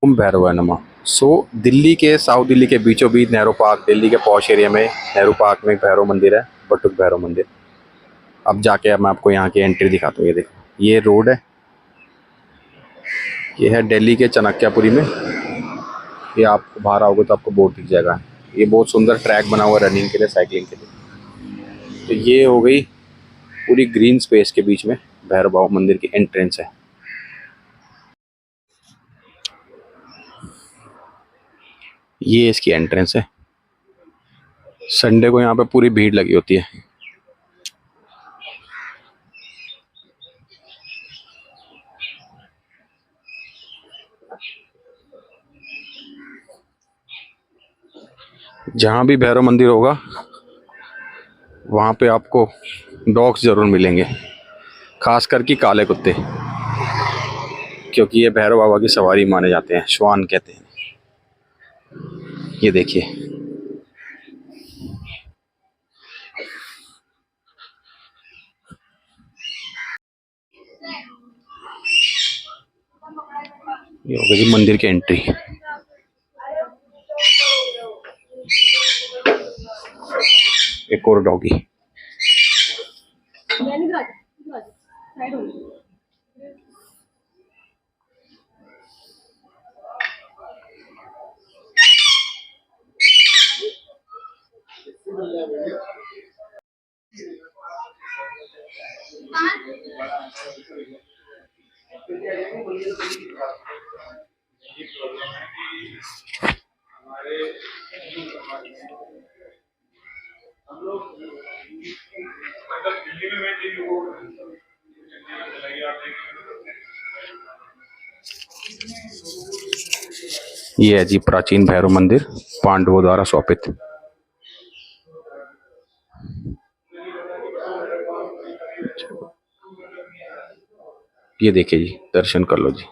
कुंभ भैरव है नमा। दिल्ली के साउथ दिल्ली के बीचों बीच नेहरू पार्क, दिल्ली के पॉश एरिया में नेहरू पार्क में एक भैरव मंदिर है, बटुक भैरव मंदिर। अब जाके मैं आपको यहाँ की एंट्री दिखाता हूँ। ये देखो, ये रोड है, ये है दिल्ली के चाणक्यपुरी में। ये आप बाहर आओगे तो आपको बोर्ड दिख जाएगा। ये बहुत सुंदर ट्रैक बना हुआ है रनिंग के लिए, साइकिलिंग के लिए। तो ये हो गई पूरी ग्रीन स्पेस के बीच में भैरव बाबा मंदिर की एंट्रेंस है। ये इसकी एंट्रेंस है। संडे को यहाँ पे पूरी भीड़ लगी होती है। जहाँ भी भैरव मंदिर होगा वहाँ पे आपको डॉग्स जरूर मिलेंगे, खास करके काले कुत्ते, क्योंकि ये भैरव बाबा की सवारी माने जाते हैं, श्वान कहते हैं। ये देखिए, ये हो गई जी मंदिर की एंट्री। एक और डॉगी। ये है जी प्राचीन भैरव मंदिर, पांडवों द्वारा स्थापित। ये देखिए जी, दर्शन कर लो जी।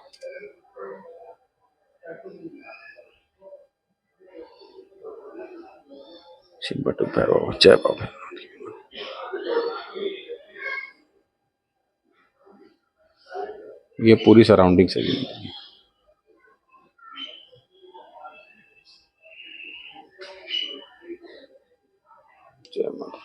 श्री बटुक भैरव, जय बाबा। ये पूरी सराउंडिंग से जी। जय माता।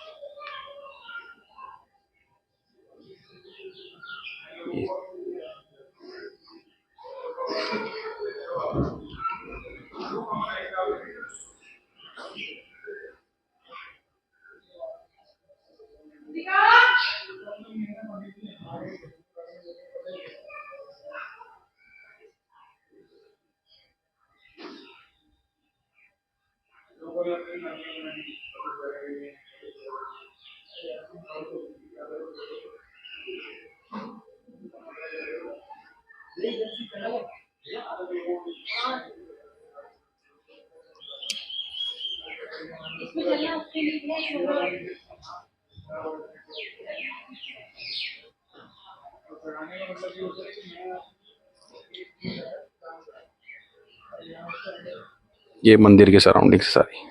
ये मंदिर की सराउंडिंग सारी।